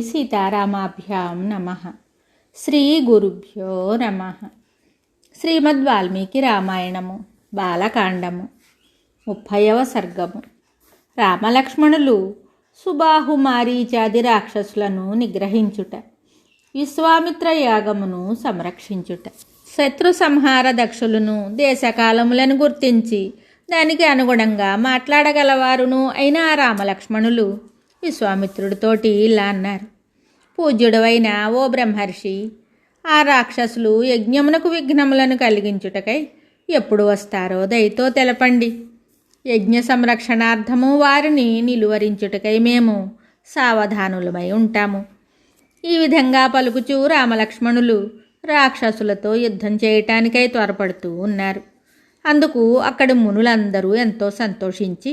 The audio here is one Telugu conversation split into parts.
సీతారామాభ్యాం నమః. శ్రీ గురుభ్యో నమః. శ్రీమద్ వాల్మీకి రామాయణము బాలకాండము 30వ సర్గము. రామలక్ష్మణులు సుబాహు మారీచాది రాక్షసులను నిగ్రహించుట, విశ్వామిత్ర యాగమును సంరక్షించుట, శత్రు సంహార దక్షులను దేశకాలములను గుర్తించి దానికి అనుగుణంగా మాట్లాడగలవారును అయిన రామలక్ష్మణులు విశ్వామిత్రుడితోటి ఇలా అన్నారు. పూజ్యుడవైన ఓ బ్రహ్మర్షి, ఆ రాక్షసులు యజ్ఞమునకు విఘ్నములను కలిగించుటకై ఎప్పుడు వస్తారో దయతో తెలపండి. యజ్ఞ సంరక్షణార్థము వారిని నిలువరించుటకై మేము సావధానులమై ఉంటాము. ఈ విధంగా పలుకుచూ రామలక్ష్మణులు రాక్షసులతో యుద్ధం చేయటానికై త్వరపడుతూ ఉన్నారు. అందుకు అక్కడి మునులందరూ ఎంతో సంతోషించి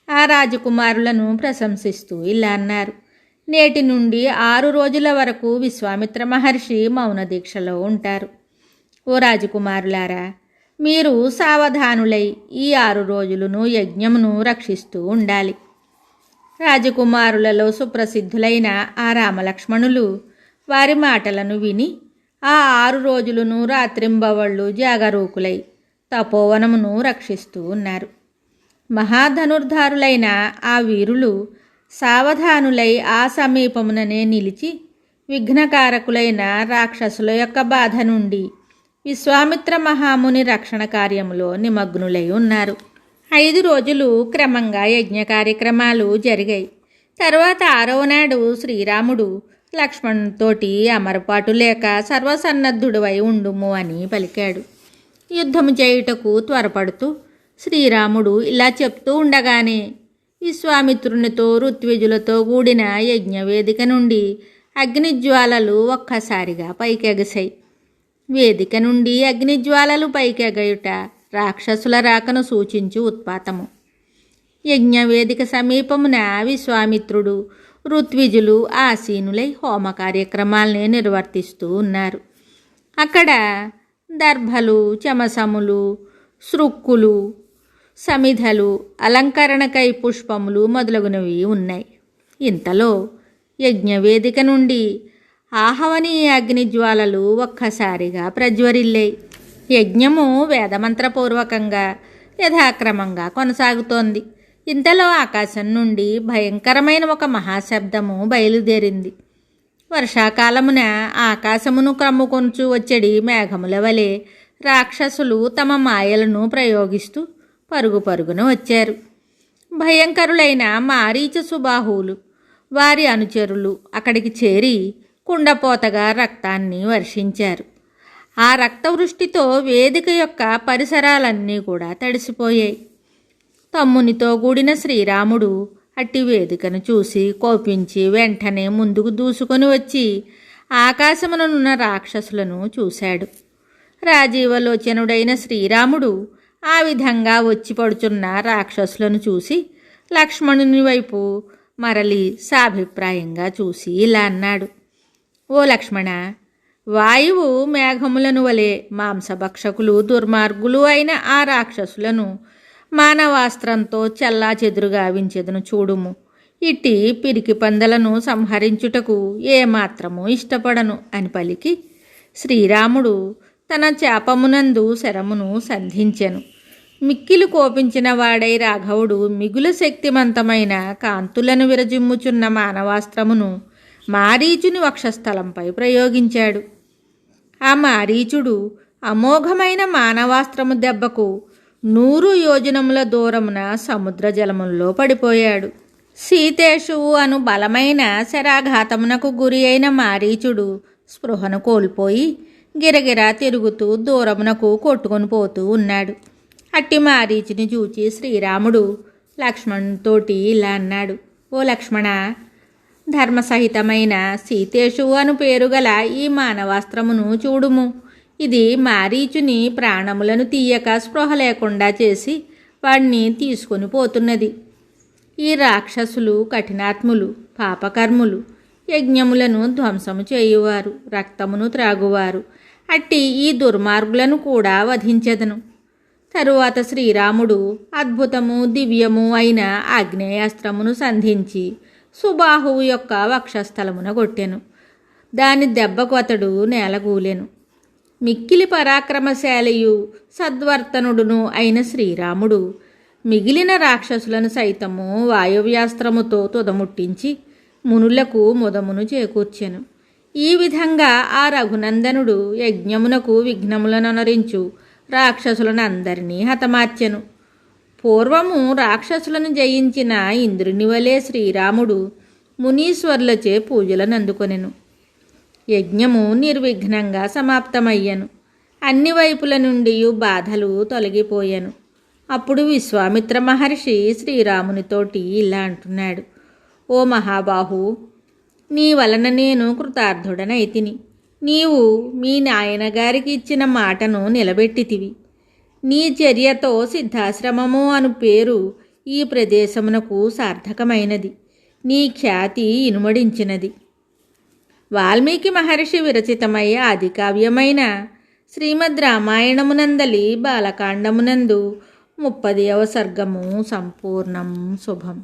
ఆ రాజకుమారులను ప్రశంసిస్తూ ఇలా అన్నారు. నేటి నుండి 6 రోజుల వరకు విశ్వామిత్ర మహర్షి మౌన దీక్షలో ఉంటారు. ఓ రాజకుమారులారా, మీరు సావధానులై ఈ 6 రోజులను యజ్ఞమును రక్షిస్తూ ఉండాలి. రాజకుమారులలో సుప్రసిద్ధులైన ఆ రామలక్ష్మణులు వారి మాటలను విని ఆ 6 రోజులను రాత్రింబవళ్ళు జాగరూకులై తపోవనమును రక్షిస్తూ ఉన్నారు. మహాధనుర్ధారులైన ఆ వీరులు సావధానులై ఆ సమీపముననే నిలిచి విఘ్నకారకులైన రాక్షసుల యొక్క బాధ నుండి విశ్వామిత్ర మహాముని రక్షణ కార్యములో నిమగ్నులై ఉన్నారు. 5 రోజులు క్రమంగా యజ్ఞ కార్యక్రమాలు జరిగాయి. తర్వాత 6వ నాడు శ్రీరాముడు లక్ష్మణునితోటి అమరపాటు లేక సర్వసన్నద్ధుడివై ఉండుము అని పలికాడు. యుద్ధము చేయుటకు త్వరపడుతూ శ్రీరాముడు ఇలా చెప్తూ ఉండగానే విశ్వామిత్రునితో ఋత్విజులతో కూడిన యజ్ఞవేదిక నుండి అగ్నిజ్వాలలు ఒక్కసారిగా పైకెగసాయి. వేదిక నుండి అగ్నిజ్వాలలు పైకెగయుట రాక్షసుల రాకను సూచించు ఉత్పాతము. యజ్ఞవేదిక సమీపమున విశ్వామిత్రుడు ఋత్విజులు ఆసీనులై హోమ కార్యక్రమాల్ని నిర్వర్తిస్తూ ఉన్నారు. అక్కడ దర్భలు, చమసములు, సృక్కులు, సమిధలు, అలంకరణకై పుష్పములు మొదలగునవి ఉన్నాయి. ఇంతలో యజ్ఞవేదిక నుండి ఆహవనీయ అగ్నిజ్వాలలు ఒక్కసారిగా ప్రజ్వరిల్లాయి. యజ్ఞము వేదమంత్రపూర్వకంగా యథాక్రమంగా కొనసాగుతోంది. ఇంతలో ఆకాశం నుండి భయంకరమైన ఒక మహాశబ్దము బయలుదేరింది. వర్షాకాలమున ఆకాశమును క్రమ్ముకొంచు వచ్చడి మేఘముల వలె రాక్షసులు తమ మాయలను ప్రయోగిస్తూ పరుగు పరుగున వచ్చారు. భయంకరులైన మారీచ సుబాహువులు వారి అనుచరులు అక్కడికి చేరి కుండపోతగా రక్తాన్ని వర్షించారు. ఆ రక్తవృష్టితో వేదిక యొక్క పరిసరాలన్నీ కూడా తడిసిపోయాయి. తమ్మునితో కూడిన శ్రీరాముడు అట్టి వేదికను చూసి కోపించి వెంటనే ముందుకు దూసుకొని వచ్చి ఆకాశముననున్న రాక్షసులను చూశాడు. రాజీవలోచనుడైన శ్రీరాముడు ఆ విధంగా వచ్చి పడుచున్న రాక్షసులను చూసి లక్ష్మణుని వైపు మరలి సాభిప్రాయంగా చూసి ఇలా అన్నాడు. ఓ లక్ష్మణ, వాయువు మేఘములను వలె మాంసభక్షకులు దుర్మార్గులు అయిన ఆ రాక్షసులను మానవాస్త్రంతో చెల్లా చెదురుగా వించెదను చూడుము. ఇట్టి పిరికి పందలను సంహరించుటకు ఏమాత్రము ఇష్టపడను అని పలికి శ్రీరాముడు తన చాపమునందు శరమును సంధించెను. మిక్కిలు కోపించిన వాడై రాఘవుడు మిగుల శక్తిమంతమైన కాంతులను విరజిమ్ముచున్న మానవాస్త్రమును మారీచుని వక్షస్థలంపై ప్రయోగించాడు. ఆ మారీచుడు అమోఘమైన మానవాస్త్రము దెబ్బకు 100 యోజనముల దూరమున సముద్ర జలముల్లో పడిపోయాడు. సీతేషు అను బలమైన శరాఘాతమునకు గురి అయిన మారీచుడు స్పృహను కోల్పోయి గిరగిరా తిరుగుతూ దూరమునకు కొట్టుకొని పోతూ ఉన్నాడు. అట్టి మారీచుని చూచి శ్రీరాముడు లక్ష్మణునితోటి ఇలా అన్నాడు. ఓ లక్ష్మణ, ధర్మసహితమైన సీతేషు అను పేరు గల ఈ మానవాస్త్రమును చూడుము. ఇది మారీచుని ప్రాణములను తీయక స్పృహ లేకుండా చేసి వాడిని తీసుకొని పోతున్నది. ఈ రాక్షసులు కఠినాత్ములు, పాపకర్ములు, యజ్ఞములను ధ్వంసము చేయువారు, రక్తమును త్రాగువారు. అట్టి ఈ దుర్మార్గులను కూడా వధించెదను. తరువాత శ్రీరాముడు అద్భుతము దివ్యము అయిన ఆగ్నేయాస్త్రమును సంధించి సుబాహువు యొక్క వక్షస్థలమున కొట్టెను. దాని దెబ్బకు అతడు నేలగూలెను. మిక్కిలి పరాక్రమశాలియు సద్వర్తనుడును అయిన శ్రీరాముడు మిగిలిన రాక్షసులను సైతము వాయువ్యాస్త్రముతో తుదముట్టించి మునులకు ముదమును చేకూర్చెను. ఈ విధంగా ఆ రఘునందనుడు యజ్ఞమునకు విఘ్నములనరించు రాక్షసులను అందరినీ హతమార్చెను. పూర్వము రాక్షసులను జయించిన ఇంద్రుని వలె శ్రీరాముడు మునీశ్వరులచే పూజలను అందుకొనెను. యజ్ఞము నిర్విఘ్నంగా సమాప్తమయ్యను. అన్ని వైపుల నుండి బాధలు తొలగిపోయాను. అప్పుడు విశ్వామిత్ర మహర్షి శ్రీరామునితోటి ఇలా అంటున్నాడు: ఓ మహాబాహు, నీ వలన నేను కృతార్థుడనైతిని. నీవు మీ నాయనగారికి ఇచ్చిన మాటను నిలబెట్టితివి. నీ చర్యతో సిద్ధాశ్రమము అను పేరు ఈ ప్రదేశమునకు సార్థకమైనది. నీ ఖ్యాతి ఇనుమడించినది. వాల్మీకి మహర్షి విరచితమై ఆదికావ్యమైన శ్రీమద్ రామాయణమునందలి బాలకాండమునందు 30వ సర్గము సంపూర్ణం. శుభం.